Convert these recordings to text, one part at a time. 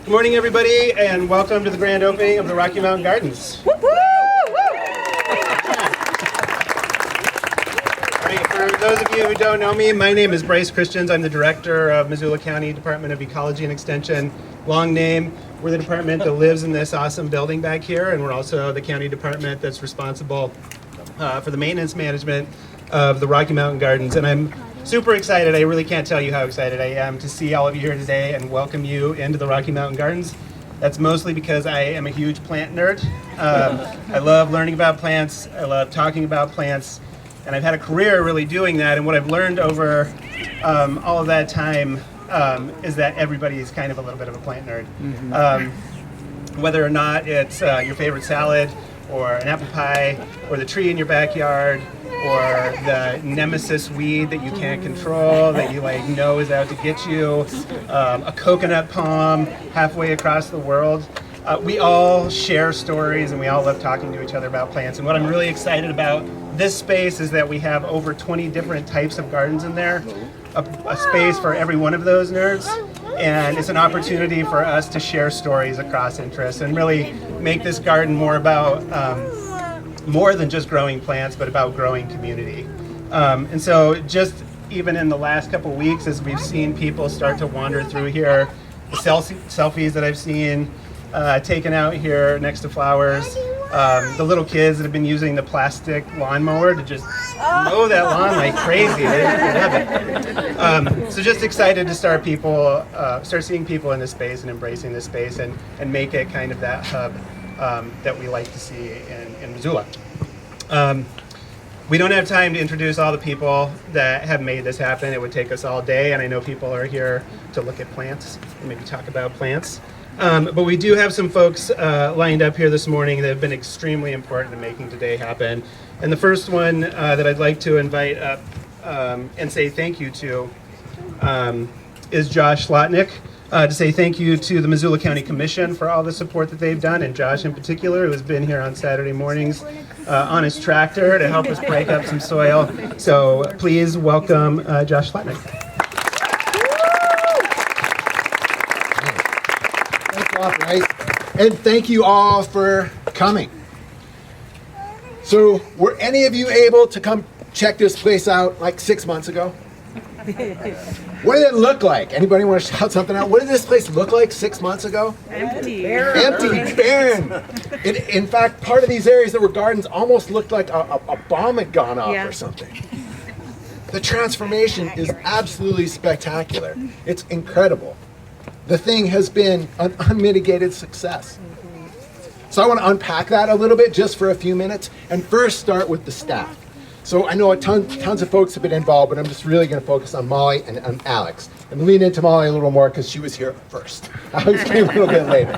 Good morning, everybody, and welcome to the grand opening of the Rocky Mountain Gardens. All right, for those of you who don't know me, my name is Bryce Christians. I'm the director of Missoula County Department of Ecology and Extension. Long name. We're the department that lives in this awesome building back here, and we're also the county department that's responsible for the maintenance management of the Rocky Mountain Gardens. And I'm super excited. I really can't tell you how excited I am to see all of you here today and welcome you into the Rocky Mountain Gardens. That's mostly because I am a huge plant nerd. I love learning about plants. I love talking about plants. And I've had a career really doing that. And what I've learned over all of that time is that everybody is kind of a little bit of a plant nerd. Whether or not it's your favorite salad, or an apple pie, or the tree in your backyard, or the nemesis weed that you can't control, that you know is out to get you, a coconut palm halfway across the world. We all share stories and we all love talking to each other about plants. And what I'm really excited about this space is that we have over 20 different types of gardens in there, a space for every one of those nerds. And it's an opportunity for us to share stories across interests and really make this garden more about more than just growing plants, but about growing community. And so just even in the last couple weeks, as we've seen people start to wander through here, the selfies that I've seen taken out here next to flowers, the little kids that have been using the plastic lawnmower to just mow that lawn like crazy. They love it. So just excited to start seeing people in this space and embracing this space and make it kind of that hub that we like to see in Missoula. We don't have time to introduce all the people that have made this happen. It would take us all day, and I know people are here to look at plants and maybe talk about plants. But we do have some folks lined up here this morning that have been extremely important in making today happen. And the first one that I'd like to invite up and say thank you to is Josh Slotnick. To say thank you to the Missoula County Commission for all the support that they've done, and Josh in particular, who has been here on Saturday mornings on his tractor to help us break up some soil. So please welcome Josh Slotnick. Thanks a lot, Bryce. And thank you all for coming. So were any of you able to come check this place out like 6 months ago? What did it look like? Anybody want to shout something out? What did this place look like 6 months ago? Empty. Empty, barren. In fact, part of these areas that were gardens almost looked like a bomb had gone off or something. The transformation is absolutely spectacular. It's incredible. The thing has been an unmitigated success. So I want to unpack that a little bit just for a few minutes and first start with the staff. So I know tons of folks have been involved, but I'm just really going to focus on Molly and Alex. And lean into Molly a little more because she was here first. Alex came a little bit later.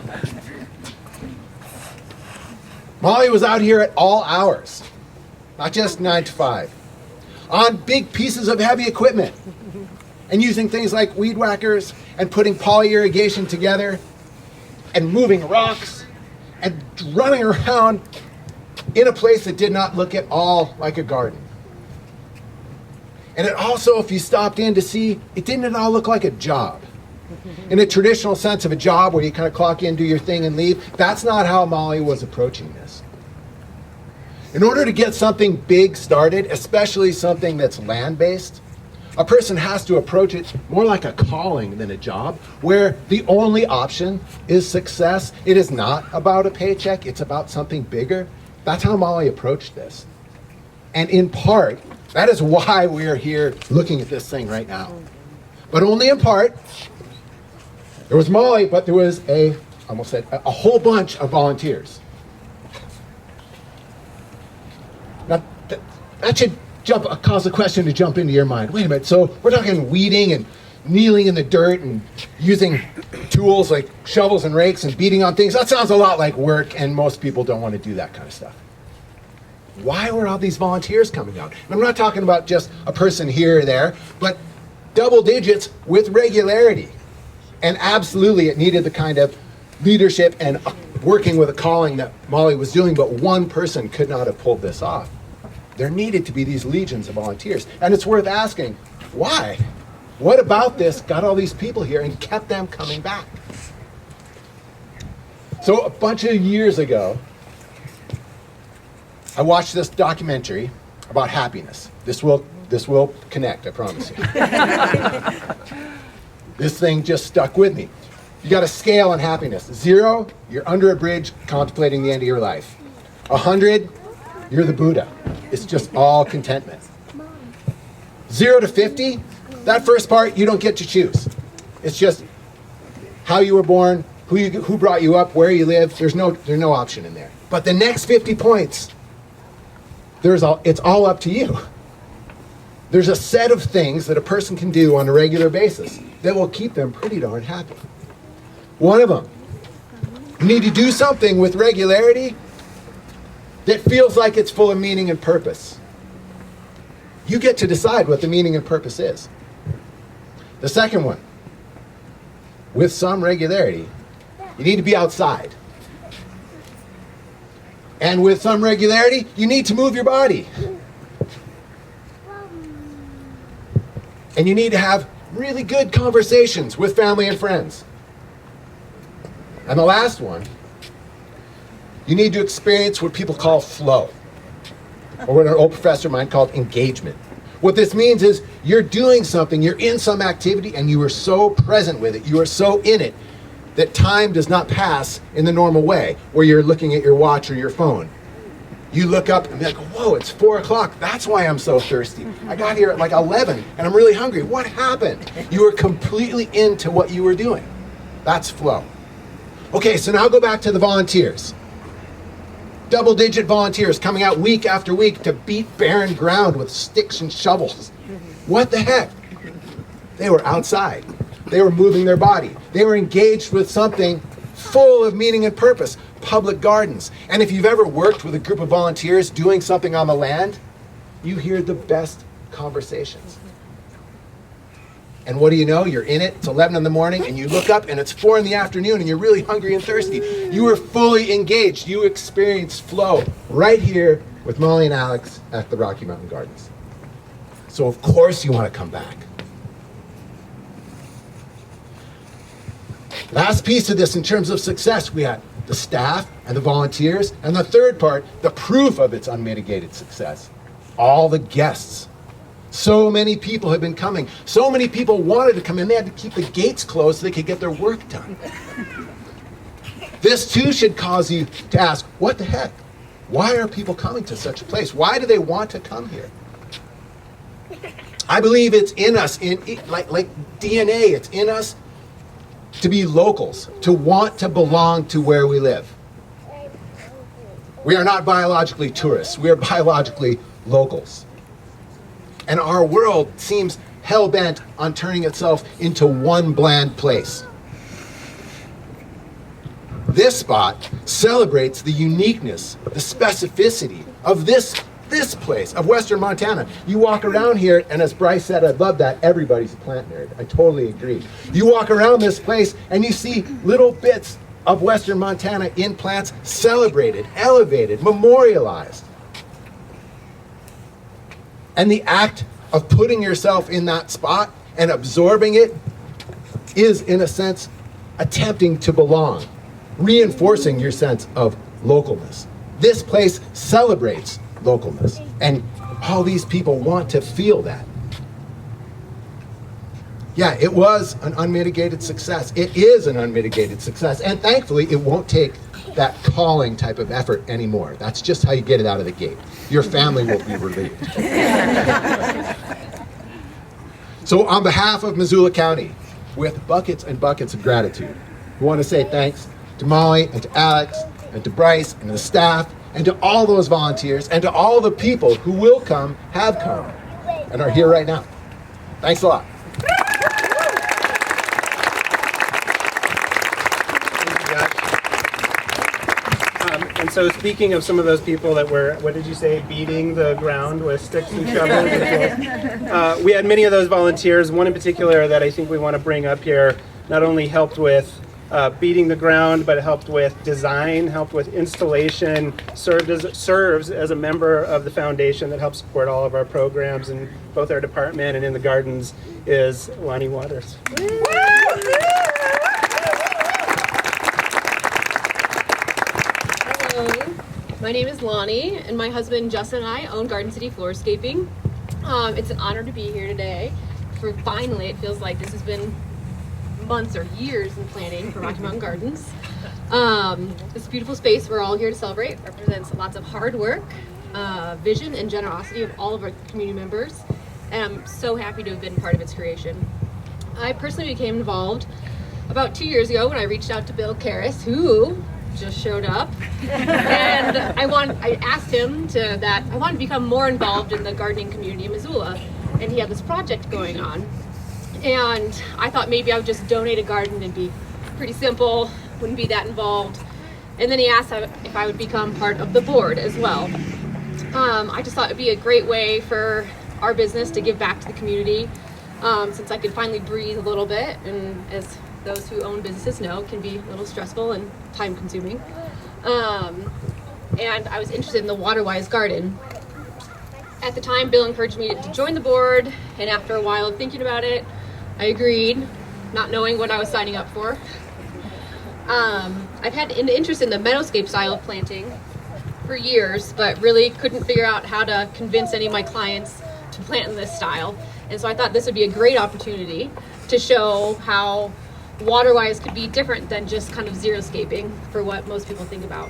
Molly was out here at all hours, not just 9 to 5, on big pieces of heavy equipment and using things like weed whackers and putting poly irrigation together and moving rocks and running around in a place that did not look at all like a garden. And it also, if you stopped in to see, it didn't at all look like a job. In a traditional sense of a job where you kind of clock in, do your thing and leave, that's not how Molly was approaching this. In order to get something big started, especially something that's land-based, a person has to approach it more like a calling than a job, where the only option is success. It is not about a paycheck, it's about something bigger. That's how Molly approached this. And in part, that is why we are here looking at this thing right now. But only in part. There was Molly, but there was a whole bunch of volunteers. Now, that should cause a question to jump into your mind. Wait a minute, so we're talking weeding and kneeling in the dirt and using tools like shovels and rakes and beating on things. That sounds a lot like work, and most people don't want to do that kind of stuff. Why were all these volunteers coming out? And I'm not talking about just a person here or there, but double digits with regularity. And absolutely it needed the kind of leadership and working with a calling that Molly was doing, but one person could not have pulled this off. There needed to be these legions of volunteers. And it's worth asking, why? What about this got all these people here and kept them coming back? So a bunch of years ago, I watched this documentary about happiness. This will connect, I promise you. This thing just stuck with me. You got a scale on happiness. 0, you're under a bridge contemplating the end of your life. 100, you're the Buddha. It's just all contentment. 0 to 50, that first part you don't get to choose. It's just how you were born, who brought you up, where you live. There's no option in there. But the next 50 points, it's all up to you. There's a set of things that a person can do on a regular basis that will keep them pretty darn happy. One of them, you need to do something with regularity that feels like it's full of meaning and purpose. You get to decide what the meaning and purpose is. The second one, with some regularity, you need to be outside. And with some regularity, you need to move your body. And you need to have really good conversations with family and friends. And the last one, you need to experience what people call flow, or what an old professor of mine called engagement. What this means is you're doing something, you're in some activity, and you are so present with it, you are so in it, that time does not pass in the normal way, where you're looking at your watch or your phone. You look up and be like, whoa, it's 4 o'clock. That's why I'm so thirsty. I got here at like 11 and I'm really hungry. What happened? You were completely into what you were doing. That's flow. Okay, so now go back to the volunteers. Double-digit volunteers coming out week after week to beat barren ground with sticks and shovels. What the heck? They were outside. They were moving their body. They were engaged with something full of meaning and purpose. Public gardens. And if you've ever worked with a group of volunteers doing something on the land, you hear the best conversations. And what do you know? You're in it. It's 11 in the morning and you look up and it's 4 in the afternoon and you're really hungry and thirsty. You were fully engaged. You experienced flow right here with Molly and Alex at the Rocky Mountain Gardens. So of course you want to come back. Last piece of this in terms of success, we had the staff and the volunteers, and the third part, the proof of its unmitigated success, all the guests. So many people have been coming. So many people wanted to come in. They had to keep the gates closed so they could get their work done. This too should cause you to ask, what the heck? Why are people coming to such a place? Why do they want to come here? I believe it's in us, like DNA, it's in us to be locals, to want to belong to where we live. We are not biologically tourists, we are biologically locals. And our world seems hell-bent on turning itself into one bland place. This spot celebrates the uniqueness, the specificity of this place, of Western Montana. You walk around here, and as Bryce said, I love that, everybody's a plant nerd. I totally agree. You walk around this place, and you see little bits of Western Montana in plants celebrated, elevated, memorialized. And the act of putting yourself in that spot and absorbing it is, in a sense, attempting to belong, reinforcing your sense of localness. This place celebrates localness, and all these people want to feel that. Yeah, it was an unmitigated success. It is an unmitigated success, and thankfully it won't take that calling type of effort anymore. That's just how you get it out of the gate. Your family will be relieved. So on behalf of Missoula County, with buckets and buckets of gratitude, we want to say thanks to Molly and to Alex and to Bryce and to the staff and to all those volunteers and to all the people who will come, have come, and are here right now. Thanks a lot. And so speaking of some of those people that were, what did you say, beating the ground with sticks and shovels? We had many of those volunteers. One in particular that I think we want to bring up here not only helped with beating the ground, but helped with design, helped with installation, serves as a member of the foundation that helps support all of our programs in both our department and in the gardens, is Lonnie Waters. My name is Lonnie, and my husband Justin and I own Garden City Floorscaping. It's an honor to be here today. Finally, it feels like this has been months or years in planning for Rocky Mountain Gardens. This beautiful space we're all here to celebrate represents lots of hard work, vision, and generosity of all of our community members, and I'm so happy to have been part of its creation. I personally became involved about 2 years ago when I reached out to Bill Karras, who just showed up, and I asked him that I wanted to become more involved in the gardening community in Missoula, and he had this project going on, and I thought maybe I would just donate a garden. It'd be pretty simple, wouldn't be that involved. And then he asked if I would become part of the board as well. I just thought it'd be a great way for our business to give back to the community, since I could finally breathe a little bit, and as those who own businesses know, it can be a little stressful and time consuming. And I was interested in the water-wise garden. At the time, Bill encouraged me to join the board, and after a while of thinking about it, I agreed, not knowing what I was signing up for. I've had an interest in the meadowscape style of planting for years, but really couldn't figure out how to convince any of my clients to plant in this style. And so I thought this would be a great opportunity to show how water-wise could be different than just kind of xeriscaping for what most people think about.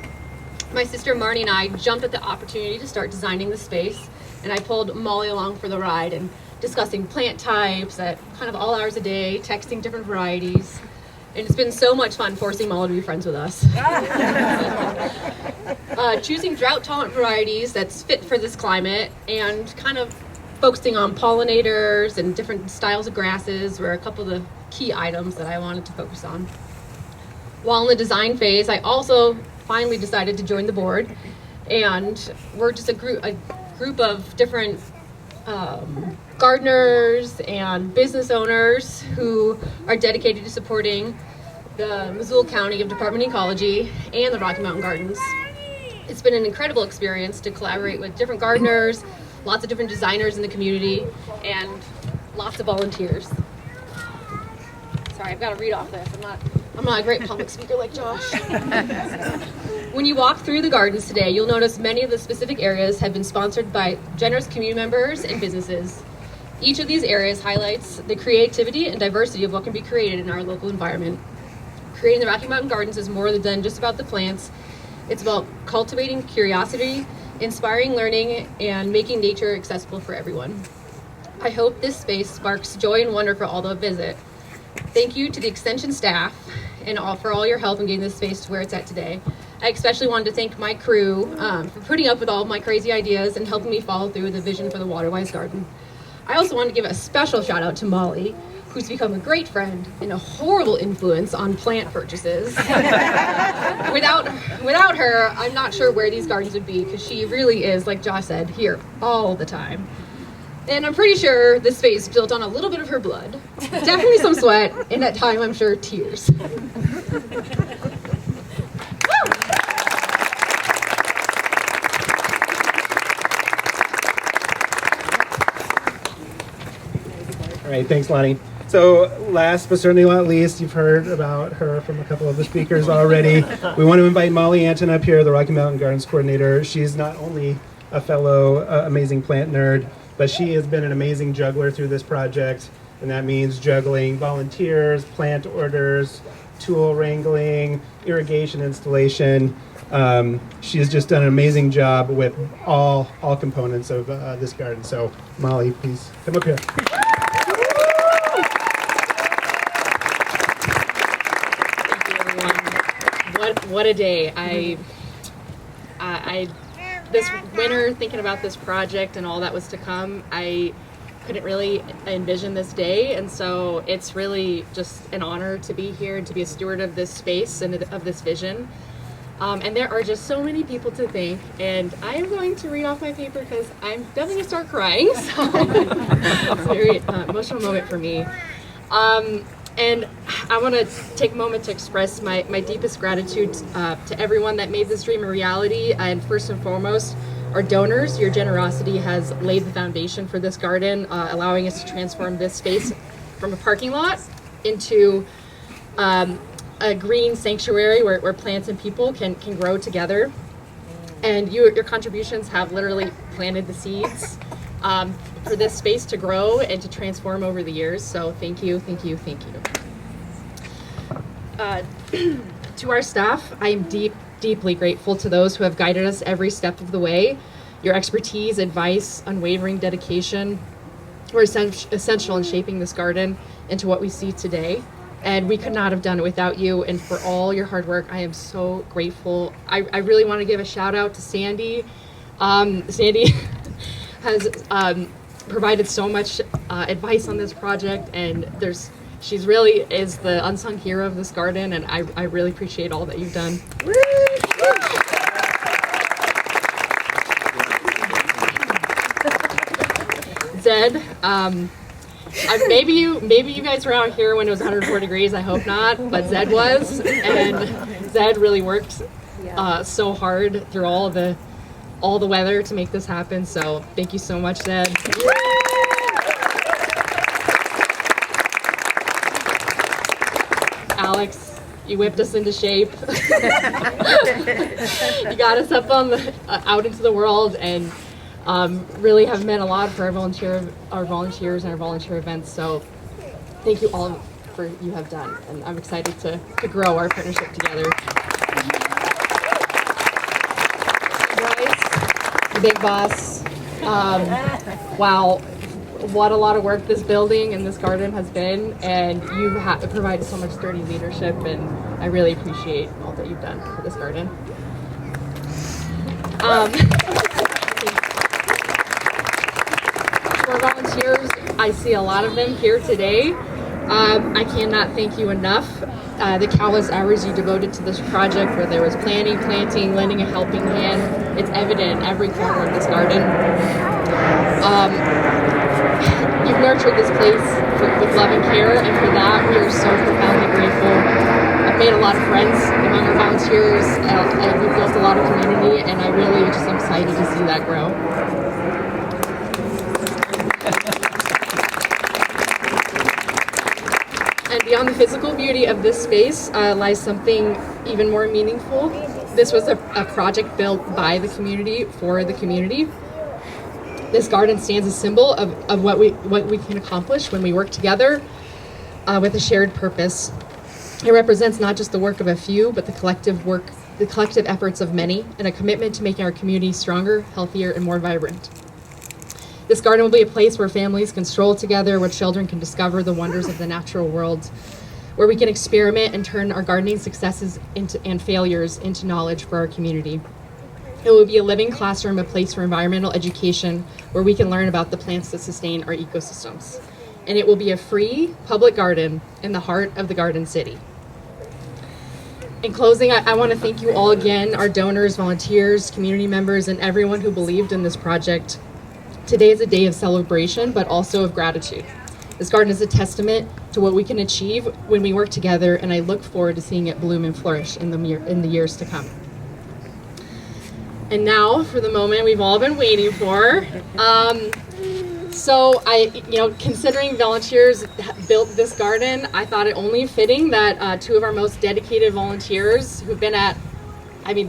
My sister Marnie and I jumped at the opportunity to start designing the space, and I pulled Molly along for the ride and discussing plant types at kind of all hours a day, texting different varieties. And it's been so much fun forcing Molly to be friends with us. Choosing drought-tolerant varieties that's fit for this climate, and kind of focusing on pollinators and different styles of grasses were a couple of the key items that I wanted to focus on. While in the design phase, I also finally decided to join the board, and we're just a group of different gardeners and business owners who are dedicated to supporting the Missoula County Department of Ecology and the Rocky Mountain Gardens. It's been an incredible experience to collaborate with different gardeners, lots of different designers in the community, and lots of volunteers. Sorry, I've got to read off this. I'm not a great public speaker like Josh. When you walk through the gardens today, you'll notice many of the specific areas have been sponsored by generous community members and businesses. Each of these areas highlights the creativity and diversity of what can be created in our local environment. Creating the Rocky Mountain Gardens is more than just about the plants. It's about cultivating curiosity, inspiring learning, and making nature accessible for everyone. I hope this space sparks joy and wonder for all that visit. Thank you to the extension staff and for all your help in getting this space to where it's at today. I especially wanted to thank my crew for putting up with all of my crazy ideas and helping me follow through with the vision for the Waterwise Garden. I also want to give a special shout out to Molly, who's become a great friend and a horrible influence on plant purchases. Without her, I'm not sure where these gardens would be, because she really is, like Josh said, here all the time. And I'm pretty sure this space built on a little bit of her blood, definitely some sweat, and at time I'm sure tears. All right, thanks, Lonnie. So last but certainly not least, you've heard about her from a couple of the speakers already. We want to invite Molly Anton up here, the Rocky Mountain Gardens coordinator. She's not only a fellow amazing plant nerd, but she has been an amazing juggler through this project, and that means juggling volunteers, plant orders, tool wrangling, irrigation installation. She's just done an amazing job with all components of this garden. So Molly, please come up here. What a day. I this winter, thinking about this project and all that was to come, I couldn't really envision this day, and so it's really just an honor to be here and to be a steward of this space and of this vision. And there are just so many people to thank, and I am going to read off my paper because I'm definitely going to start crying, so it's a very emotional moment for me. And I want to take a moment to express my deepest gratitude to everyone that made this dream a reality, and first and foremost, our donors. Your generosity has laid the foundation for this garden, allowing us to transform this space from a parking lot into a green sanctuary where plants and people can grow together. And your contributions have literally planted the seeds for this space to grow and to transform over the years. So thank you, thank you, thank you. To our staff, I am deeply grateful to those who have guided us every step of the way. Your expertise, advice, unwavering dedication were essential in shaping this garden into what we see today. And we could not have done it without you. And for all your hard work, I am so grateful. I really want to give a shout out to Sandy. Sandy has provided so much advice on this project, and she's really is the unsung hero of this garden, and I really appreciate all that you've done. Zed, maybe you guys were out here when it was 104 degrees. I hope not, but Zed was, and Zed really worked so hard through all the weather to make this happen. So thank you so much, Zed. Alex, you whipped us into shape. You got us up on out into the world, and really have meant a lot for our volunteers and our volunteer events. So thank you all for you have done, and I'm excited to grow our partnership together. Bryce, the big boss. Wow, what a lot of work this building and this garden has been, and you've provided so much sturdy leadership, and I really appreciate all that you've done for this garden. For volunteers, I see a lot of them here today. I cannot thank you enough. The countless hours you devoted to this project, where there was planting, lending a helping hand. It's evident in every corner of this garden. You've nurtured this place with love and care, and for that we are so profoundly grateful. I've made a lot of friends among our volunteers, and we've built a lot of community, and I really just am excited to see that grow. And beyond the physical beauty of this space lies something even more meaningful. This was a project built by the community for the community. This garden stands a symbol of what we can accomplish when we work together with a shared purpose. It represents not just the work of a few, but the collective efforts of many, and a commitment to making our community stronger, healthier, and more vibrant. This garden will be a place where families can stroll together, where children can discover the wonders of the natural world, where we can experiment and turn our gardening successes and failures into knowledge for our community. It will be a living classroom, a place for environmental education, where we can learn about the plants that sustain our ecosystems. And it will be a free public garden in the heart of the Garden City. In closing, I want to thank you all again, our donors, volunteers, community members, and everyone who believed in this project. Today is a day of celebration, but also of gratitude. This garden is a testament to what we can achieve when we work together, and I look forward to seeing it bloom and flourish in the years to come. And now for the moment we've all been waiting for. So considering volunteers built this garden, I thought it only fitting that two of our most dedicated volunteers who've been at, they've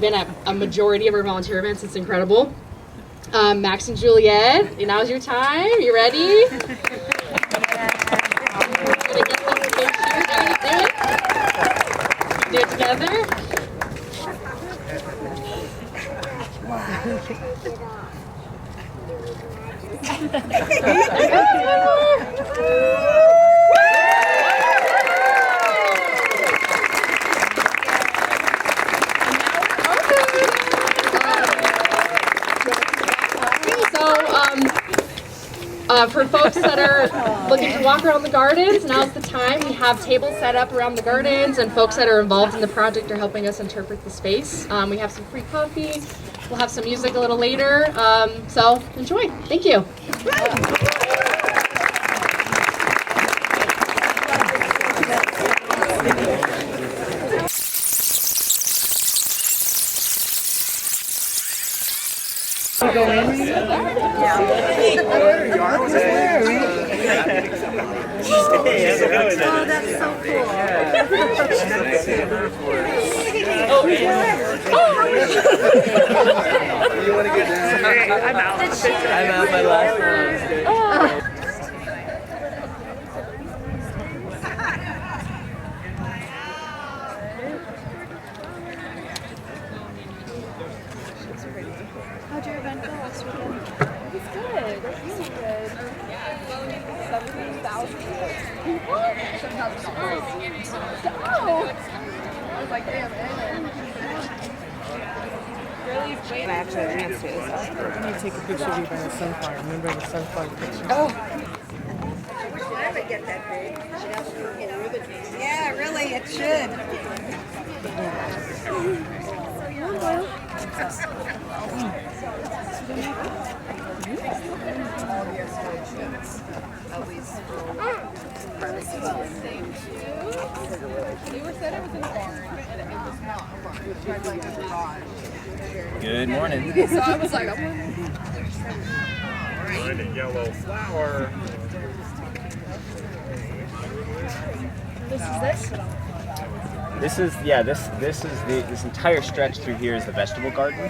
been at a majority of our volunteer events. It's incredible. Max and Juliet, now's your time. You ready? Do it together. For folks that are looking to walk around the gardens, now's the time. We have tables set up around the gardens, and folks that are involved in the project are helping us interpret the space. We have some free coffee. We'll have some music a little later. So enjoy. Thank you. Oh, that's so cool. I'm out my last one. How'd your event go last weekend? It was good. It was really good. 17,000 people? 7,000. Oh! I was like, damn, really waiting. I actually have a chance to, so. I'm going to take a picture of you by the sunflower. Remember the sunflower picture? Oh. Should ever get that big? Should have get a ribbon. Yeah, really, it should. Good morning. So I was like, Yellow flower. This entire stretch through here is the vegetable garden.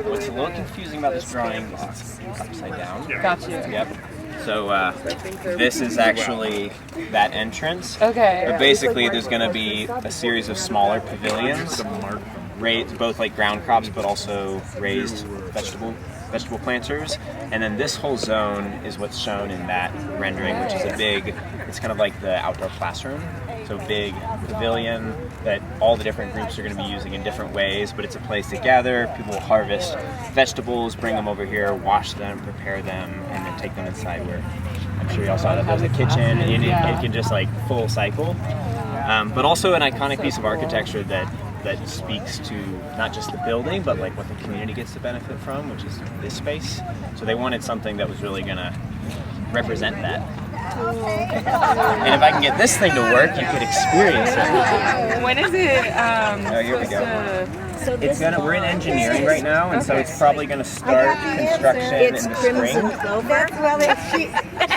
What's a little confusing about this drawing is it's upside down. Gotcha. Yep. So this is actually that entrance. Okay. But basically, there's going to be a series of smaller pavilions, raised both like ground crops, but also raised vegetable planters. And then this whole zone is what's shown in that rendering, which is it's kind of like the outdoor classroom. So big pavilion that all the different groups are going to be using in different ways, but it's a place to gather. People will harvest vegetables, bring them over here, wash them, prepare them, and then take them inside where I'm sure you all saw that there's a kitchen. It can just like full cycle. But also an iconic piece of architecture that speaks to not just the building, but like what the community gets to benefit from, which is this space. So they wanted something that was really going to represent that. And if I can get this thing to work, you could experience it. When is it? Oh, here we go. We're in engineering right now, and so it's probably gonna start construction in the spring. Clover?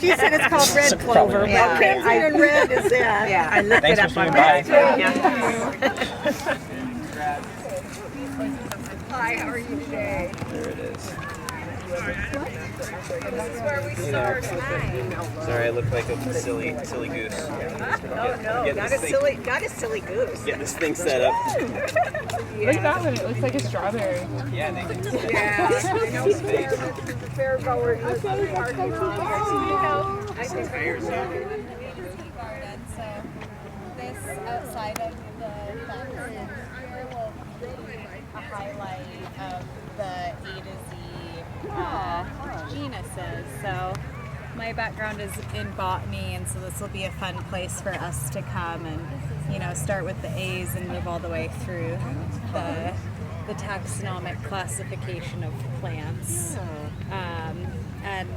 She said it's called red clover. Yeah. Crimson and red is that. Yeah, I looked Thanks it for up on swinging by. Hi, how are you today? There it is. This is where we start. Sorry, I look like a silly goose. No, not a silly goose. Get this thing set up. Look at that one. It looks like a strawberry. Yeah, they can. Yeah, I know. The fair goer is parking lot. I think garden, so this outside of the fence here will be a highlight of the A to Z genuses. So my background is in botany, and so this will be a fun place for us to come and start with the A's and move all the way through the taxonomic classification of plants. And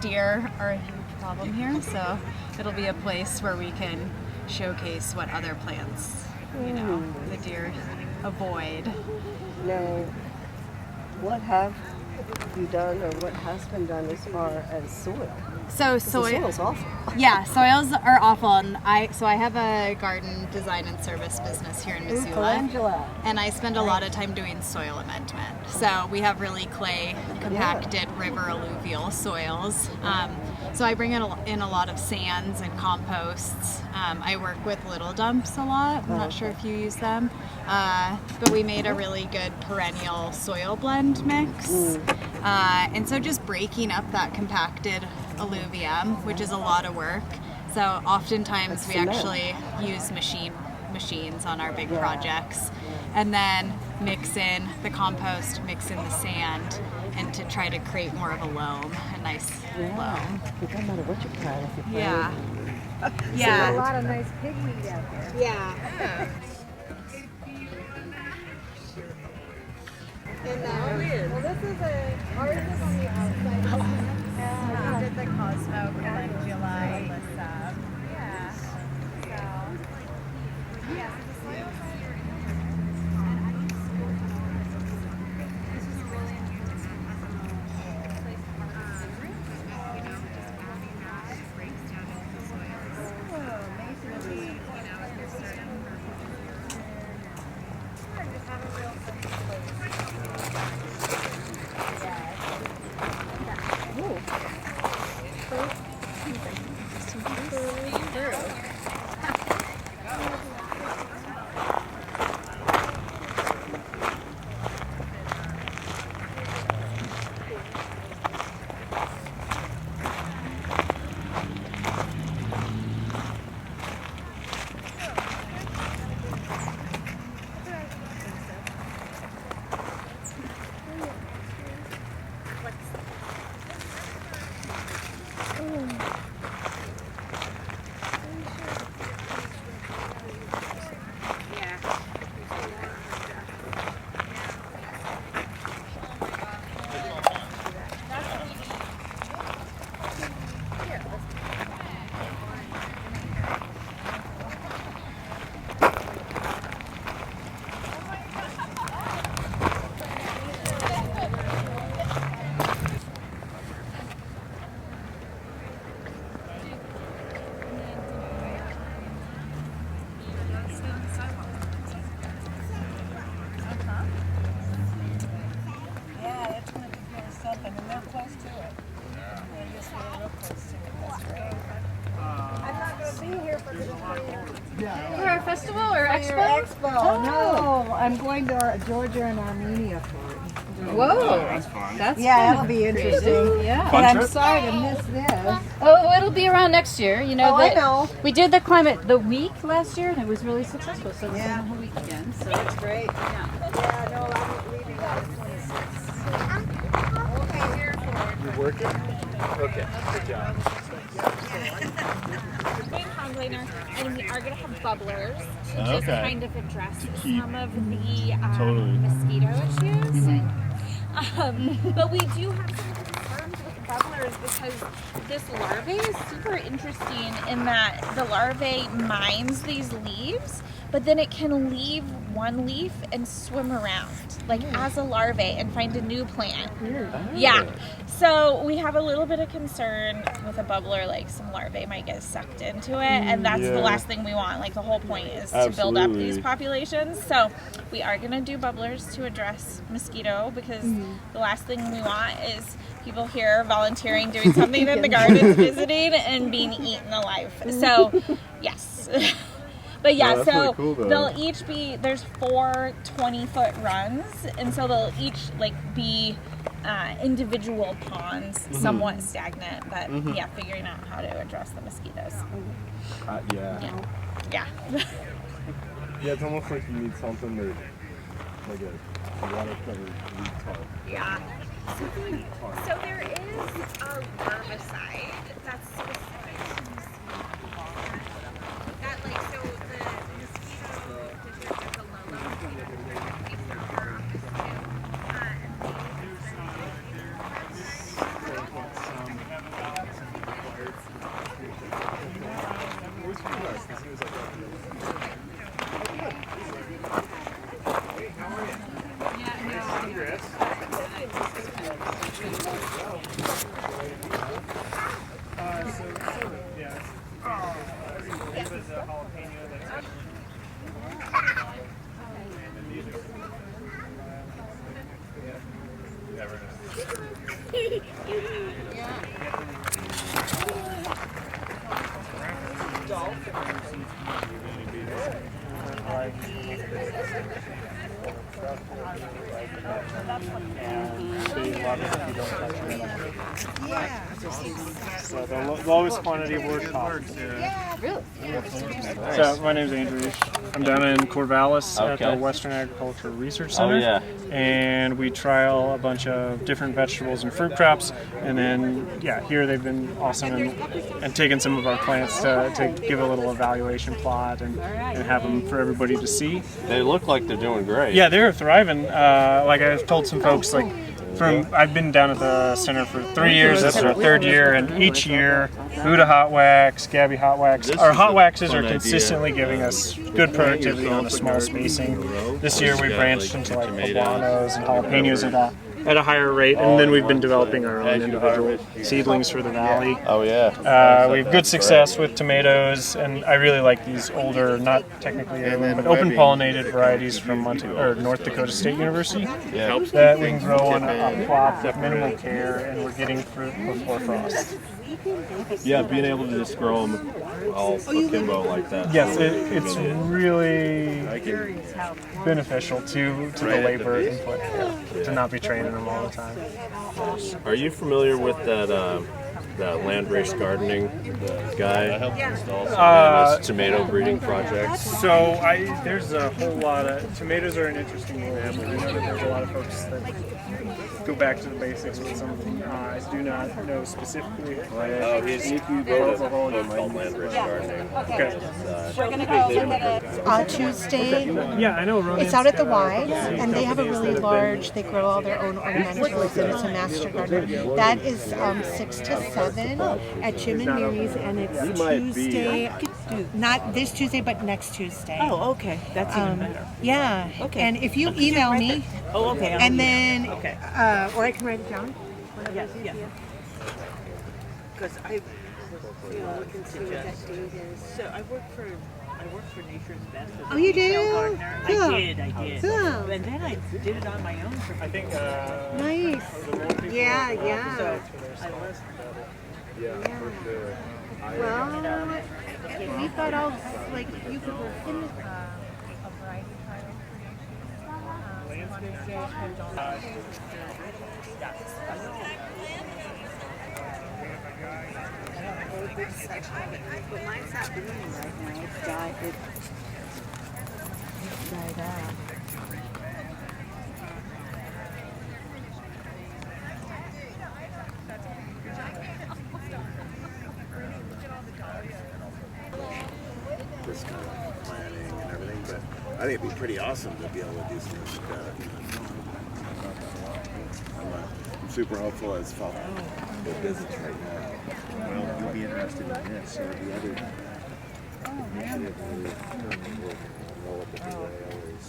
deer are a huge problem here, so it'll be a place where we can showcase what other plants the deer avoid. Now, what have you done, or what has been done as far as soil? So The soil's awful. Yeah, soils are awful, and I have a garden design and service business here in Missoula, and I spend a lot of time doing soil amendment. So we have really clay, compacted river alluvial soils. So I bring in a lot of sands and composts. I work with little dumps a lot. I'm not sure if you use them, but we made a really good perennial soil blend mix. And so just breaking up that compacted alluvium, which is a lot of work. So oftentimes we actually use machines on our big projects, and then mix in the compost, mix in the sand, and to try to create more of a loam, a nice loam. It doesn't matter what you plant, if you plant Yeah. Yeah. a lot of nice pigweed out there. Yeah. Well, this is ours is on the outside. We did the Cosmo calendula. Yeah. So, yeah. For our festival or expo? Expo. No, I'm going to Georgia and Armenia for it. Whoa, that's fun. That's Yeah, fun. that'll be interesting. Yeah. But I'm sorry to miss this. Oh, it'll be around next year. You know, Oh, I know. We did the week last year, and it was really successful. So we're doing the whole week again. So That's great. Yeah, no, I'm leaving on the 26th. Okay, here for it. You're working? Okay, good job. Liner, and we are going to have bubblers to just kind of address some of the mosquito issues. But we do have some concerns with the bubblers because this larvae is super interesting in that the larvae mines these leaves, but then it can leave one leaf and swim around like as a larvae and find a new plant. Yeah. So we have a little bit of concern with a bubbler, like some larvae might get sucked into it, and that's the last thing we want. Like the whole point is to build up these populations. So we are going to do bubblers to address mosquito because the last thing we want is people here volunteering, doing something in the gardens, visiting, and being eaten alive. So yes. But yeah, so cool, they'll each be, there's 4 20-foot runs, and so they'll each like be individual ponds, somewhat stagnant, but yeah, figuring out how to address the mosquitoes. Yeah. Yeah. Yeah, it's almost like you need something that, like a water-covered weed tarp. Yeah. So there is a larvicide that's specific to mosquito. That like, so the mosquito, there's a low mosquito, it's the harps too. So the lowest quantity of wood cost. So my name's Andrew. I'm down in Corvallis at the Western Agricultural Research Center. And we trial a bunch of different vegetables and fruit crops. And then, here they've been awesome and taken some of our plants to give a little evaluation plot and have them for everybody to see. They look like they're doing great. Yeah, they're thriving. Like I've told some folks, like I've been down at the center for 3 years. This is our 3rd year, and each year, Buddha hot wax, Gabby hot wax. Our hot waxes are consistently giving us good productivity on a small spacing. This year we branched into like poblanos and jalapenos at a higher rate, and then we've been developing our own individual seedlings for the valley. We have good success with tomatoes, and I really like these older, not technically heirloom, but open pollinated varieties from North Dakota State University that we can grow on a plot with minimal care, and we're getting fruit before frost. Yeah, being able to just grow them all akimbo like that. Yes, it's really beneficial to the labor input, to not be training them all the time. Are you familiar with that land-race gardening guy? This tomato breeding project. So there's a whole lot of tomatoes are an interesting world. We know that there's a lot of folks that go back to the basics with some of them. I do not know specifically. He's called land-race gardening. Okay. We're going to go Tuesday. Yeah, I know. It's out at the Y, and they have a really large, they grow all their own ornamentals, and it's a master garden. That is 6 to 7 at Jim and Mary's, and it's Tuesday, not this Tuesday, but next Tuesday. Oh, okay. That's even better. Yeah. Okay. And if you email me, okay. and then, okay. Or I can write it down. Yes, yeah. Because I can see what that date is. So I work for Nature's Best. Oh, you do? Gardener. Cool. I did. Cool. And then I did it on my own for I think. Nice. Yeah. So I was. Well, we thought all like you could work in the But mine's not blooming right now. It's died. It's died out. This kind of planning and everything, but I think it'd be pretty awesome to be able to do something like that. I'm super hopeful as fall. The visits right now. Well, you'll be interested in this, so the other initiative will roll up the rails.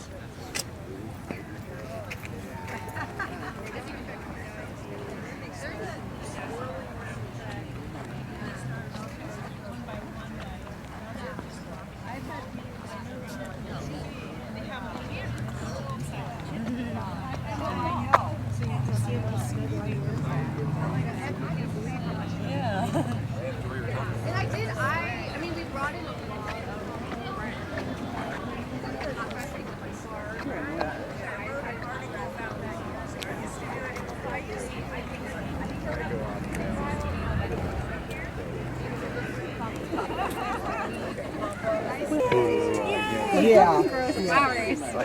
Yeah.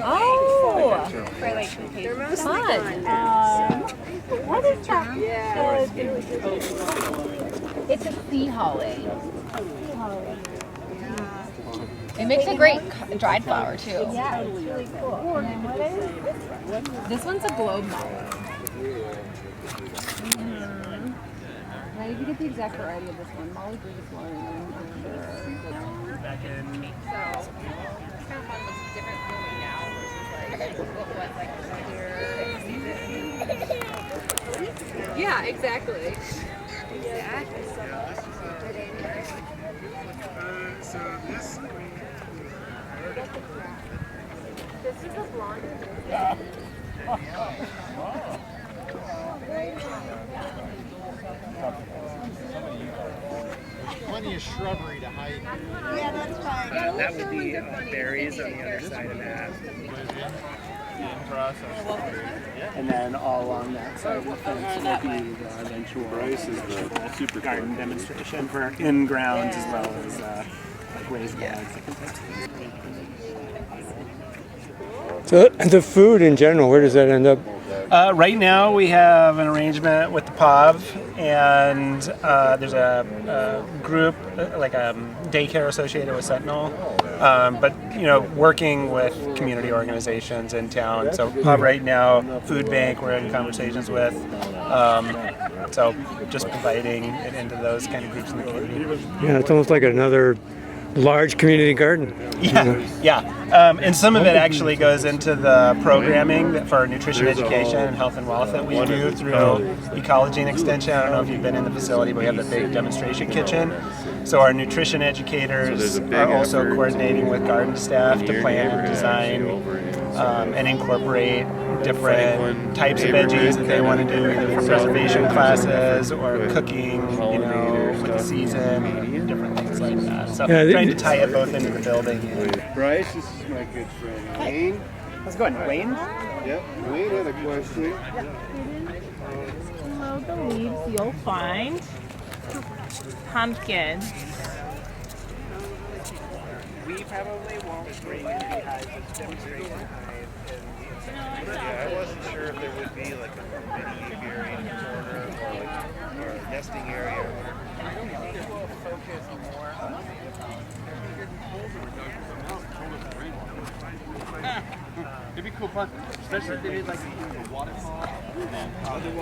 Oh, for like fun. What is that? Yeah. It's a sea holly. It makes a great dried flower too. Yeah, it's really cool. And then what is This one's a globe mallow. I need to get the exact variety of this one. Molly grew this one. Back in. Yeah, exactly. this is a blonde. Plenty of shrubbery to hide. Yeah, that's fine. That would be berries on the other side of that. And then all along that side of the fence will be the eventual Bryce is the super garden demonstration for in grounds as well as like raised beds. So the food in general, where does that end up? Right now we have an arrangement with the POV, and there's a group, like a daycare associated with Sentinel, but working with community organizations in town. So POV right now, food bank we're in conversations with, so just providing it into those kind of groups in the community. Yeah, it's almost like another large community garden. Yeah. And some of it actually goes into the programming for nutrition education and health and wealth that we do through Ecology and Extension. I don't know if you've been in the facility, but we have the big demonstration kitchen. So our nutrition educators are also coordinating with garden staff to plan and design and incorporate different types of veggies that they want to do, either for preservation classes or cooking, with the season, different things like that. So trying to tie it both into the building. Bryce, this is my good friend Wayne. How's it going, Wayne? Yep, Wayne had a question. Below the leaves, you'll find pumpkins. We probably won't bring in beehives as a demonstration hive. Yeah, I wasn't sure if there would be like a mini apiary in the corner or a nesting area. I think we'll focus more on It'd be cool fun, especially if they did like a waterfall. Another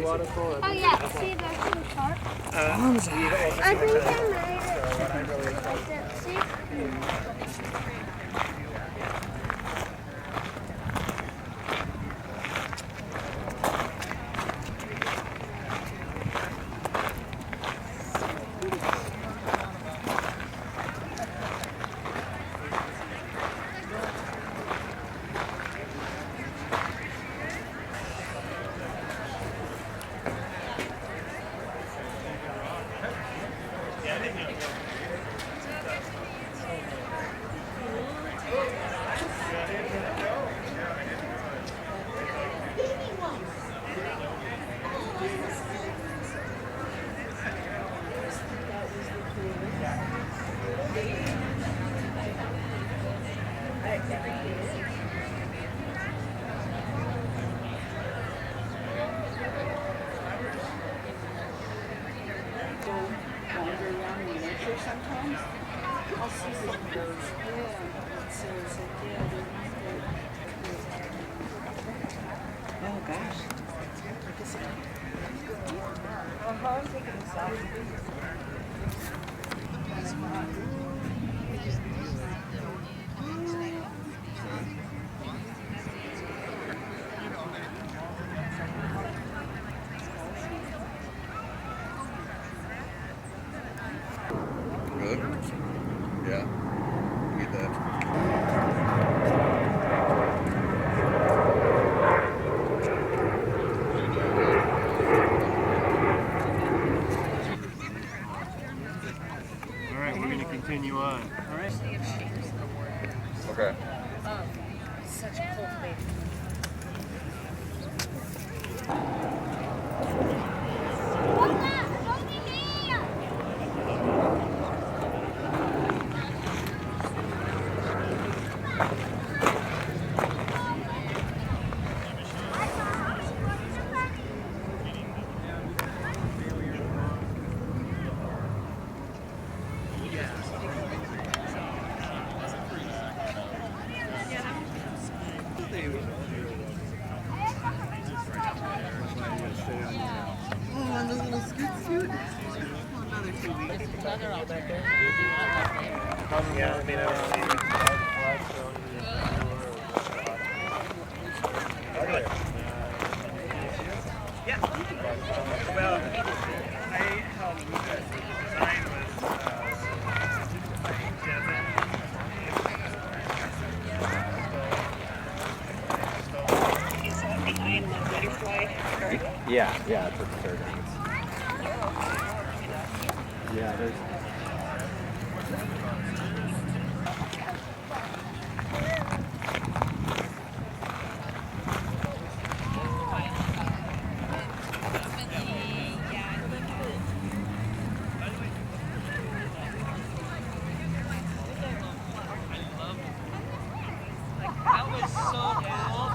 waterfall. Oh yeah, see that's in the park. I think I made it. See? Oh gosh. I'm taking this off. Really? Yeah. Get that. All right, we're going to continue on. All right. Okay. Such a cultivated. Oh, those little scoot. Another 2 weeks. Yeah, I mean, I don't see yeah. Well, I helped with the design Yeah, it's a third. Yeah, there's. That was so cool.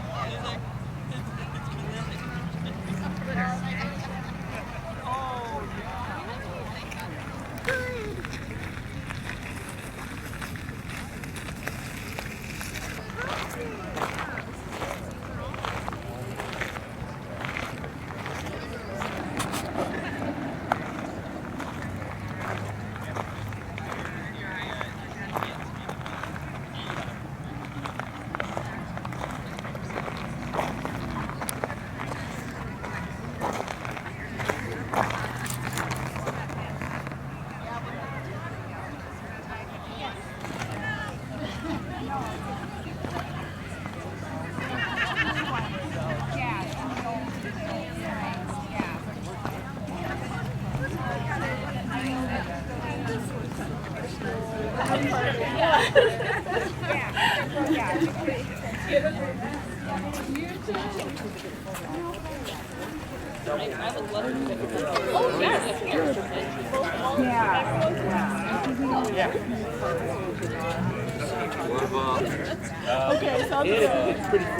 Okay, sounds good.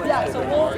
Yeah, so we'll